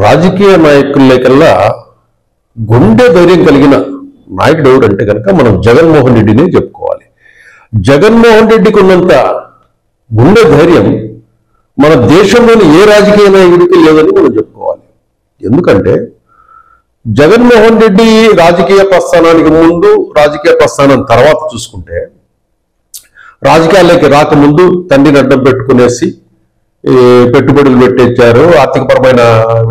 రాజకీయ నాయకులకల్లా గుండె ధైర్యం కలిగిన నాయకుడు ఎవరంటే కనుక మనం జగన్మోహన్ రెడ్డిని చెప్పుకోవాలి. జగన్మోహన్ రెడ్డికి ఉన్నంత గుండె ధైర్యం మన దేశంలోని ఏ రాజకీయ నాయకుడికి లేదని మనం చెప్పుకోవాలి. ఎందుకంటే జగన్మోహన్ రెడ్డి రాజకీయ ప్రస్థానానికి ముందు, రాజకీయ ప్రస్థానం తర్వాత చూసుకుంటే, రాజకీయాల్లోకి రాకముందు తండ్రిని అడ్డం పెట్టుకునేసి పెట్టుబడులు పెట్టించారు, ఆర్థికపరమైన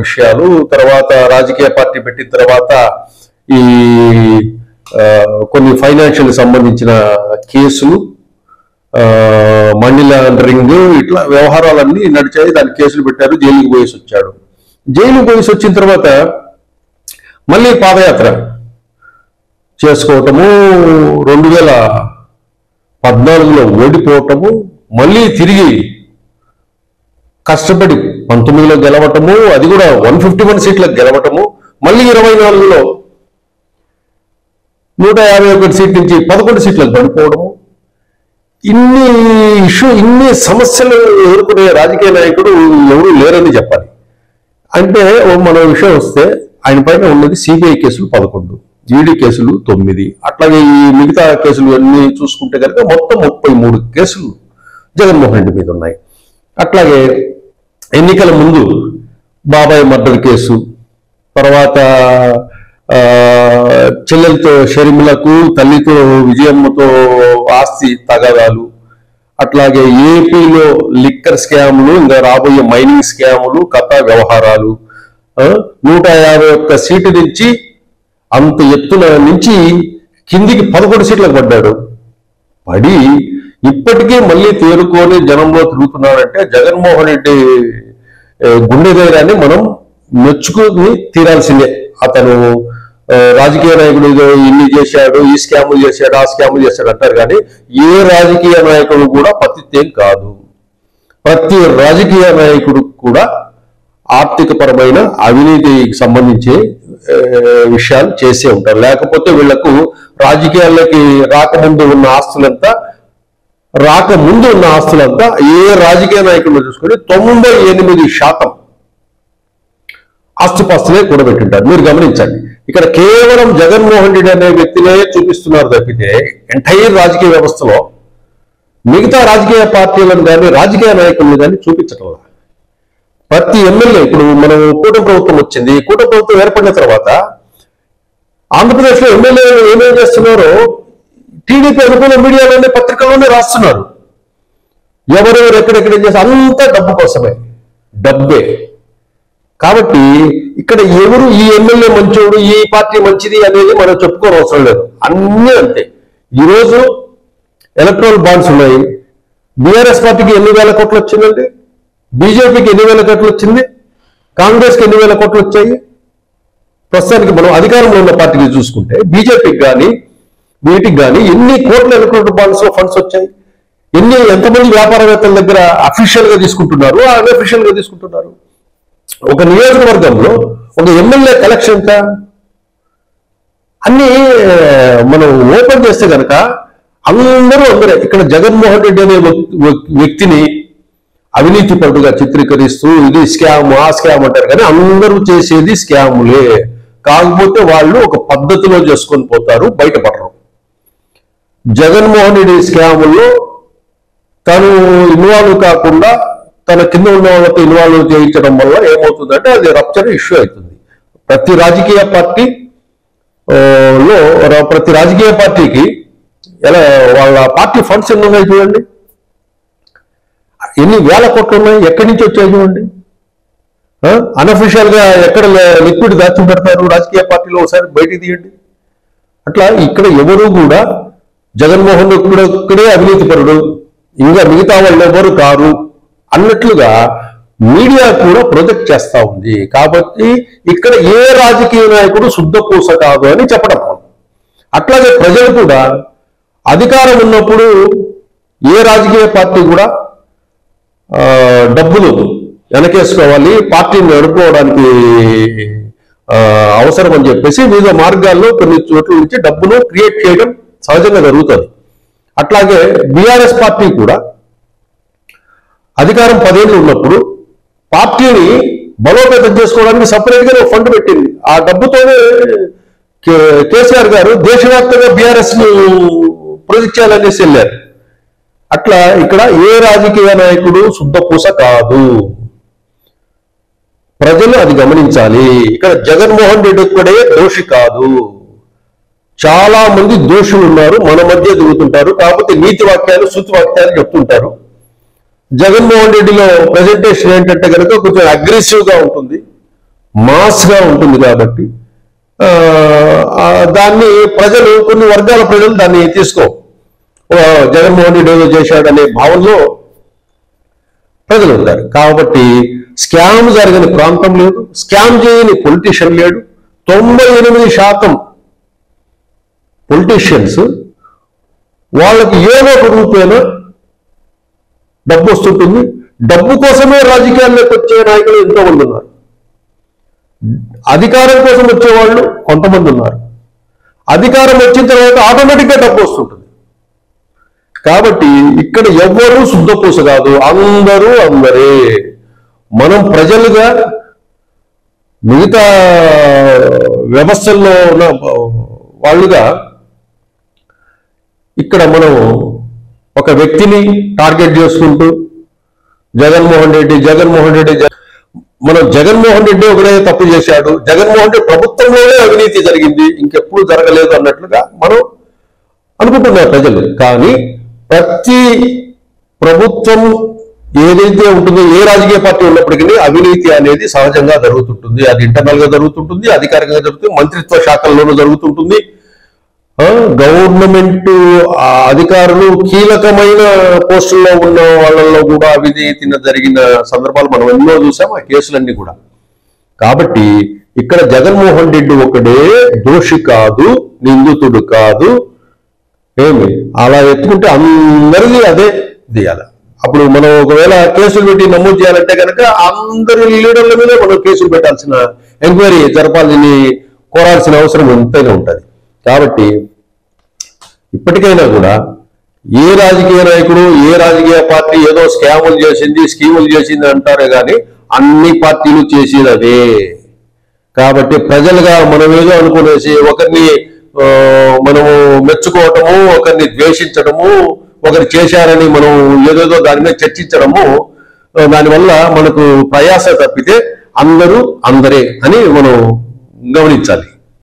విషయాలు. తర్వాత రాజకీయ పార్టీ పెట్టిన తర్వాత ఈ కొన్ని ఫైనాన్షియల్ సంబంధించిన కేసులు, మనీ లాండరింగ్, ఇట్లా వ్యవహారాలన్నీ నడిచాయి. దానికి కేసులు పెట్టారు, జైలుకి పోయేసి వచ్చాడు. జైలుకి పోయేసి వచ్చిన తర్వాత మళ్ళీ పాదయాత్ర చేసుకోవటము, 2014లో ఓడిపోవటము, మళ్ళీ తిరిగి కష్టపడి 19లో గెలవటము, అది కూడా 151 సీట్లకు గెలవటము, మళ్ళీ 24లో 151 సీట్ నుంచి 11 సీట్లకు పడిపోవడము. ఇన్ని సమస్యలు ఎదుర్కొనే రాజకీయ నాయకుడు ఎవరు లేరని చెప్పాలి. అంటే మన విషయం వస్తే ఆయన పైన ఉన్నది సిబిఐ కేసులు 11, ఈడీ కేసులు 9, అట్లాగే ఈ మిగతా కేసులు అన్ని చూసుకుంటే కనుక మొత్తం 33 కేసులు జగన్మోహన్ రెడ్డి మీద ఉన్నాయి. అట్లాగే ఎన్నికల ముందు బాబాయ్ మర్డర్ కేసు, తర్వాత చెల్లెలతో షర్మిలకు, తల్లితో విజయమ్మతో ఆస్తి తగాదాలు, అట్లాగే ఏపీలో లిక్కర్ స్కాములు, ఇంకా రాబోయే మైనింగ్ స్కాములు, కథా వ్యవహారాలు, 151 సీటు నుంచి అంత ఎత్తున నుంచి కిందికి 11 సీట్లకు పడ్డాడు. పడి ఇప్పటికీ మళ్ళీ తేరుకొని జనంలో తిరుగుతున్నాడంటే జగన్మోహన్ రెడ్డి గుండె ధైర్యాన్ని మనం మెచ్చుకుని తీరాల్సిందే. అతను రాజకీయ నాయకుడు ఇన్ని చేశాడు, ఈ స్కాములు చేశాడు, ఆ స్కాములు చేశాడు అంటారు, కానీ ఏ రాజకీయ నాయకుడు కూడా పతితేం కాదు. ప్రతి రాజకీయ నాయకుడు కూడా ఆర్థిక పరమైన అవినీతికి సంబంధించి విషయాలు చేసే ఉంటారు. లేకపోతే వీళ్లకు రాజకీయాల్లోకి రాకముందు ఉన్న ఆస్తులంతా ఏ రాజకీయ నాయకులు చూసుకొని 98% ఆస్తిపాస్తులే కూడబెట్టింటారు. మీరు గమనించండి, ఇక్కడ కేవలం జగన్మోహన్ రెడ్డి అనే వ్యక్తినే చూపిస్తున్నారు తప్పితే ఎంటైర్ రాజకీయ వ్యవస్థలో మిగతా రాజకీయ పార్టీలను కానీ రాజకీయ నాయకులను కానీ చూపించటం. ప్రతి ఎమ్మెల్యే, ఇప్పుడు మనం కూటమి ప్రభుత్వం వచ్చింది, కూటమి ప్రభుత్వం ఏర్పడిన తర్వాత ఆంధ్రప్రదేశ్లో ఎమ్మెల్యేలు ఏమేమి చేస్తున్నారో టీడీపీ అనుకూల మీడియాలోనే, పత్రికల్లోనే రాస్తున్నారు. ఎవరెవరు ఎక్కడెక్కడ చేస్తే అంతా డబ్బు కోసమే, డబ్బే. కాబట్టి ఇక్కడ ఎవరు ఈ ఎమ్మెల్యే మంచోడు, ఈ పార్టీ మంచిది అనేది మనం చెప్పుకోవడం అవసరం లేదు. అన్నీ అంతే. ఈరోజు ఎలక్ట్రల్ బాండ్స్ ఉన్నాయి. బీఆర్ఎస్ పార్టీకి ఎన్ని వేల కోట్లు వచ్చిందండి, బీజేపీకి ఎన్ని వేల కోట్లు వచ్చింది, కాంగ్రెస్కి ఎన్ని వేల కోట్లు వచ్చాయి. ప్రస్తుతానికి మనం అధికారంలో ఉన్న పార్టీకి చూసుకుంటే బీజేపీకి కానీ వీటికి కానీ ఎన్ని కోట్ల ఎలక్ట్రల్ బాండ్స్ లో ఫండ్స్ వచ్చాయి, ఎంతమంది వ్యాపారవేత్తల దగ్గర అఫీషియల్ గా తీసుకుంటున్నారు, అన్అఫీషియల్ గా తీసుకుంటున్నారు. ఒక నియోజకవర్గంలో ఒక ఎమ్మెల్యే కలెక్షన్ ఎంత అన్ని మనం ఓపెన్ చేస్తే కనుక అందరే ఇక్కడ జగన్మోహన్ రెడ్డి అనే వ్యక్తిని అవినీతి పరుడుగా చిత్రీకరిస్తూ ఇది స్కామ్, ఆ స్కామ్ అంటారు, కానీ అందరూ చేసేది స్కాములే. కాకపోతే వాళ్ళు ఒక పద్ధతిలో చేసుకొని పోతారు, బయటపడరు. జగన్మోహన్ రెడ్డి స్కాముల్లో తను ఇన్వాల్వ్ కాకుండా తన కింద ఉన్న వాళ్ళతో ఇన్వాల్వ్ చేయించడం వల్ల ఏమవుతుందంటే అది రప్చర్ ఇష్యూ అవుతుంది. ప్రతి రాజకీయ పార్టీకి ఎలా వాళ్ళ పార్టీ ఫండ్స్ ఎన్ని ఉన్నాయి చూడండి, ఎన్ని వేల కోట్లు ఉన్నాయి, ఎక్కడి నుంచి వచ్చాయి చూడండి. అన్అఫీషియల్ గా ఎక్కడ లిక్విడ్ దాచి పెడతారు రాజకీయ పార్టీలో, ఒకసారి బయటికి తీయండి. అట్లా ఇక్కడ ఎవరు కూడా జగన్మోహన్ ఒక్కడే అవినీతి పరుడు, ఇంకా మిగతా వాళ్ళు ఎవరు కారు అన్నట్లుగా మీడియా కూడా ప్రొజెక్ట్ చేస్తా ఉంది. కాబట్టి ఇక్కడ ఏ రాజకీయ నాయకుడు శుద్ధపూస కాదు అని చెప్పడం. అట్లాగే ప్రజలు కూడా అధికారం ఉన్నప్పుడు ఏ రాజకీయ పార్టీ కూడా డబ్బులు వెనకేసుకోవాలి, పార్టీని నడుపుకోవడానికి అవసరం అని చెప్పేసి వివిధ మార్గాల్లో కొన్ని చోట్ల నుంచి డబ్బును క్రియేట్ చేయడం సహజంగా జరుగుతుంది. అట్లాగే బీఆర్ఎస్ పార్టీ కూడా అధికారం 10 ఏళ్ళు ఉన్నప్పుడు పార్టీని బలోపేతం చేసుకోవడానికి సపరేట్ గా ఫండ్ పెట్టింది. ఆ డబ్బుతోనే కేసీఆర్ గారు దేశవ్యాప్తంగా బీఆర్ఎస్ ను ప్రొజెక్ట్ చేయాలనేసి వెళ్ళారు. అట్లా ఇక్కడ ఏ రాజకీయ నాయకుడు శుద్ధపూస కాదు, ప్రజలు అది గమనించాలి. ఇక్కడ జగన్మోహన్ రెడ్డి ఒక్కడే దోషి కాదు, చాలా మంది దోషులు ఉన్నారు, మన మధ్య దిగుతుంటారు. కాకపోతే నీతి వాక్యాలు శృతి వాక్యాలు చెప్తుంటారు. జగన్మోహన్ రెడ్డిలో ప్రెజెంటేషన్ ఏంటంటే కనుక కొంచెం అగ్రెసివ్ గా ఉంటుంది, మాస్ గా ఉంటుంది. కాబట్టి దాన్ని ప్రజలు, కొన్ని వర్గాల ప్రజలు దాన్ని తీసుకో, జగన్మోహన్ రెడ్డి ఏదో చేశాడనే భావనలో ప్రజలు ఉంటారు. కాబట్టి స్కామ్ జరిగిన ప్రాంతం లేదు, స్కామ్ చేయని పొలిటీషియన్ లేడు. 98% పొలిటీషియన్స్ వాళ్ళకి ఏదో ఒక రూపేనా డబ్బు వస్తుంటుంది. డబ్బు కోసమే రాజకీయాల్లోకి వచ్చే నాయకులు ఎంతో మంది ఉన్నారు, అధికారం కోసం వచ్చేవాళ్ళు కొంతమంది ఉన్నారు. అధికారం వచ్చిన తర్వాత ఆటోమేటిక్గా డబ్బు వస్తుంటుంది. కాబట్టి ఇక్కడ ఎవ్వరూ శుద్ధపూస కాదు, అందరూ అందరే. మనం ప్రజలుగా మిగతా వ్యవస్థల్లో ఉన్న వాళ్ళుగా ఇక్కడ మనం ఒక వ్యక్తిని టార్గెట్ చేసుకుంటూ జగన్మోహన్ రెడ్డి మనం జగన్మోహన్ రెడ్డి ఒకడే తప్పు చేశాడు, జగన్మోహన్ రెడ్డి ప్రభుత్వంలోనే అవినీతి జరిగింది, ఇంకెప్పుడు జరగలేదు అన్నట్లుగా మనం అనుకుంటున్నారు ప్రజలు. కానీ ప్రతి ప్రభుత్వం ఏదైతే ఉంటుందో, ఏ రాజకీయ పార్టీ ఉన్నప్పటికీ అవినీతి అనేది సహజంగా జరుగుతుంటుంది. అది ఇంటర్నల్ గా జరుగుతుంటుంది, అధికారికంగా జరుగుతుంది, మంత్రిత్వ శాఖల్లోనూ జరుగుతుంటుంది. గవర్నమెంట్ అధికారులు కీలకమైన పోస్టుల్లో ఉన్న వాళ్ళల్లో కూడా అవినీతి జరిగిన సందర్భాలు మనం ఎన్నో చూసాం, ఆ కేసులన్నీ కూడా. కాబట్టి ఇక్కడ జగన్మోహన్ రెడ్డి ఒకడే దోషి కాదు, నిందితుడు కాదు. ఏమి అలా ఎత్తుకుంటే అందరిది అదే తీయాలి. అప్పుడు మనం ఒకవేళ కేసులు పెట్టి నమోదు చేయాలంటే కనుక అందరి లీడర్ల మీద మనం కేసులు పెట్టాల్సిన, ఎంక్వైరీ జరపాలని కోరాల్సిన అవసరం ఎంతైనా ఉంటుంది. కాబట్టి ఇప్పటికైనా కూడా ఏ రాజకీయ నాయకుడు, ఏ రాజకీయ పార్టీ ఏదో స్కీములు చేసింది అంటారే కానీ అన్ని పార్టీలు చేసినవే. కాబట్టి ప్రజలుగా మనం ఏదో అనుకునేసి ఒకరిని మనము మెచ్చుకోవటము, ఒకరిని ద్వేషించడము, ఒకరు చేశారని మనం ఏదేదో దాని మీద చర్చించడము, దానివల్ల మనకు ప్రయాస తప్పితే అందరూ అందరే అని మనం గమనించాలి.